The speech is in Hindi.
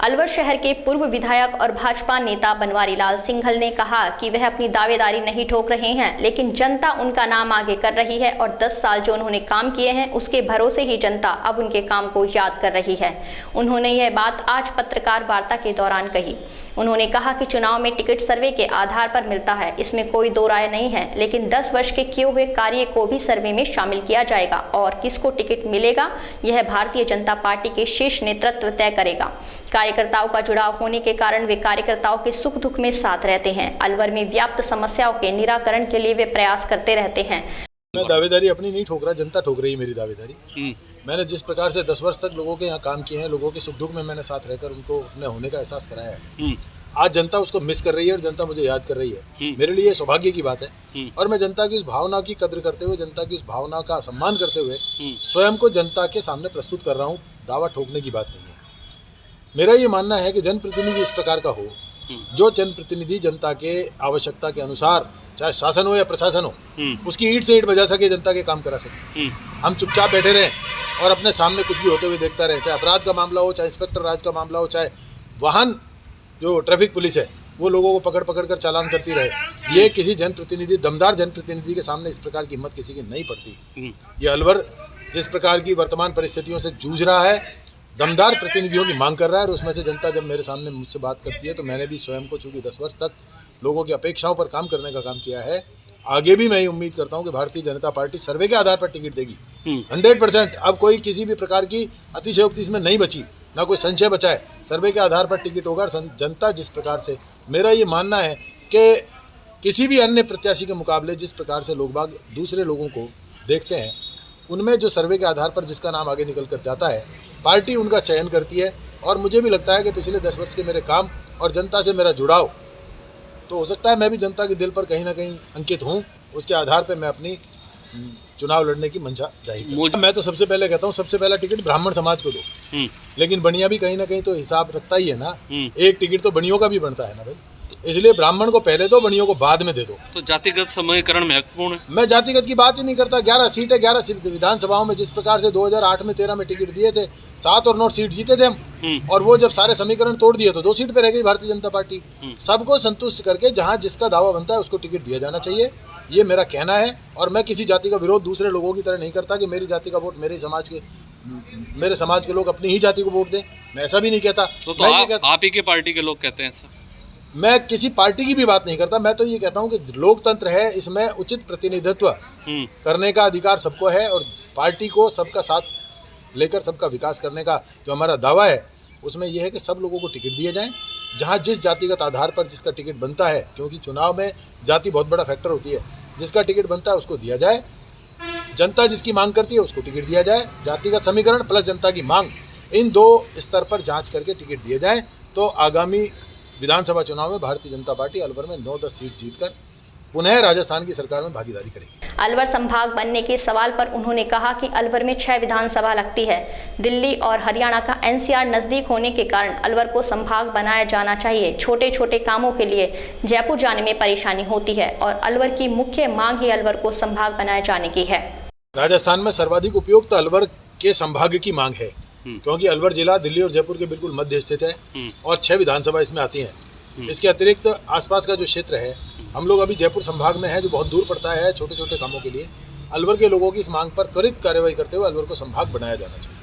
अलवर शहर के पूर्व विधायक और भाजपा नेता बनवारी लाल सिंघल ने कहा कि वह अपनी दावेदारी नहीं ठोक रहे हैं, लेकिन जनता उनका नाम आगे कर रही है और 10 साल जो उन्होंने काम किए हैं उसके भरोसे ही जनता अब उनके काम को याद कर रही है। उन्होंने यह बात आज पत्रकार वार्ता के दौरान कही। उन्होंने कहा कि चुनाव में टिकट सर्वे के आधार पर मिलता है, इसमें कोई दो राय नहीं है, लेकिन 10 वर्ष के किए हुए कार्य को भी सर्वे में शामिल किया जाएगा और किसको टिकट मिलेगा यह भारतीय जनता पार्टी के शीर्ष नेतृत्व तय करेगा। कार्यकर्ताओं का जुड़ाव होने के कारण वे कार्यकर्ताओं के सुख दुख में साथ रहते हैं। अलवर में व्याप्त समस्याओं के निराकरण के लिए वे प्रयास करते रहते हैं। मैं दावेदारी अपनी नहीं ठोक रहा, जनता ठोक रही है मेरी दावेदारी। मैंने जिस प्रकार से 10 वर्ष तक लोगों के यहाँ काम किए हैं, लोगों के सुख दुख में मैंने साथ रहकर उनको अपने होने का एहसास कराया है। आज जनता उसको मिस कर रही है और जनता मुझे याद कर रही है। मेरे लिए सौभाग्य की बात है और मैं जनता की उस भावना की कद्र करते हुए, जनता की उस भावना का सम्मान करते हुए स्वयं को जनता के सामने प्रस्तुत कर रहा हूँ। दावा ठोकने की बात नहीं है। मेरा ये मानना है कि जनप्रतिनिधि इस प्रकार का हो, जो जनप्रतिनिधि जनता के आवश्यकता के अनुसार, चाहे शासन हो या प्रशासन हो, उसकी ईंट से ईंट बजा सके, जनता के काम करा सके। हम चुपचाप बैठे रहें और अपने सामने कुछ भी होते हुए देखता रहे, चाहे अपराध का मामला हो, चाहे इंस्पेक्टर राज का मामला हो, चाहे वाहन जो ट्रैफिक पुलिस है वो लोगों को पकड़ पकड़ कर चालान करती रहे। ये किसी जनप्रतिनिधि, दमदार जनप्रतिनिधि के सामने इस प्रकार की हिम्मत किसी की नहीं पड़ती। ये अलवर जिस प्रकार की वर्तमान परिस्थितियों से जूझ रहा है, दमदार प्रतिनिधियों की मांग कर रहा है और उसमें से जनता जब मेरे सामने मुझसे बात करती है तो मैंने भी स्वयं को, चूँकि 10 वर्ष तक लोगों की अपेक्षाओं पर काम करने का काम किया है, आगे भी मैं ये उम्मीद करता हूं कि भारतीय जनता पार्टी सर्वे के आधार पर टिकट देगी 100%। अब कोई किसी भी प्रकार की अतिशयोक्ति इसमें नहीं बची, ना कोई संशय बचा है। सर्वे के आधार पर टिकट होगा। जनता जिस प्रकार से, मेरा ये मानना है कि किसी भी अन्य प्रत्याशी के मुकाबले जिस प्रकार से लोग बाग दूसरे लोगों को देखते हैं, उनमें जो सर्वे के आधार पर जिसका नाम आगे निकल कर जाता है, पार्टी उनका चयन करती है। और मुझे भी लगता है कि पिछले 10 वर्ष के मेरे काम और जनता से मेरा जुड़ाव, तो हो सकता है मैं भी जनता के दिल पर कहीं ना कहीं अंकित हूँ। उसके आधार पर मैं अपनी चुनाव लड़ने की मंशा जाहिर करता हूं। मैं तो सबसे पहले कहता हूँ, सबसे पहला टिकट ब्राह्मण समाज को दो, लेकिन बनिया भी कहीं ना कहीं तो हिसाब रखता ही है ना। एक टिकट तो बनियों का भी बनता है ना भाई, इसलिए ब्राह्मण को पहले दो, बनियों को बाद में दे दो। तो जातिगत समीकरण महत्वपूर्ण है। मैं जातिगत की बात ही नहीं करता। 11 सीटें 11 विधानसभाओं में जिस प्रकार से 2008 में 13 में टिकट दिए थे, 7 और 9 सीट जीते थे हम, और वो जब सारे समीकरण तोड़ दिए तो 2 सीट पे रह गई भारतीय जनता पार्टी। सबको संतुष्ट करके जहां जिसका दावा बनता है उसको टिकट दिया जाना चाहिए, ये मेरा कहना है। और मैं किसी जाति का विरोध दूसरे लोगों की तरह नहीं करता कि मेरी जाति का वोट मेरे समाज के लोग अपनी ही जाति को वोट दें, मैं ऐसा भी नहीं कहता। आप ही के पार्टी के लोग कहते हैं सर। मैं किसी पार्टी की भी बात नहीं करता। मैं तो ये कहता हूँ कि लोकतंत्र है, इसमें उचित प्रतिनिधित्व करने का अधिकार सबको है और पार्टी को सबका साथ लेकर सबका विकास करने का जो हमारा दावा है, उसमें यह है कि सब लोगों को टिकट दिए जाएं, जहां जिस जातिगत आधार पर जिसका टिकट बनता है, क्योंकि चुनाव में जाति बहुत बड़ा फैक्टर होती है। जिसका टिकट बनता है उसको दिया जाए, जनता जिसकी मांग करती है उसको टिकट दिया जाए। जातिगत समीकरण प्लस जनता की मांग, इन 2 स्तर पर जाँच करके टिकट दिए जाएँ तो आगामी विधानसभा चुनाव में भारतीय जनता पार्टी अलवर में 9-10 सीट जीतकर पुनः राजस्थान की सरकार में भागीदारी करेगी। अलवर संभाग बनने के सवाल पर उन्होंने कहा कि अलवर में 6 विधानसभा लगती है। दिल्ली और हरियाणा का एनसीआर नजदीक होने के कारण अलवर को संभाग बनाया जाना चाहिए। छोटे छोटे कामों के लिए जयपुर जाने में परेशानी होती है और अलवर की मुख्य मांग ही अलवर को संभाग बनाए जाने की है। राजस्थान में सर्वाधिक उपयुक्त अलवर के संभाग की मांग है, क्योंकि अलवर जिला दिल्ली और जयपुर के बिल्कुल मध्य स्थित है और 6 विधानसभा इसमें आती हैं। इसके अतिरिक्त आसपास का जो क्षेत्र है, हम लोग अभी जयपुर संभाग में है, जो बहुत दूर पड़ता है छोटे छोटे कामों के लिए। अलवर के लोगों की इस मांग पर त्वरित कार्रवाई करते हुए अलवर को संभाग बनाया जाना चाहिए।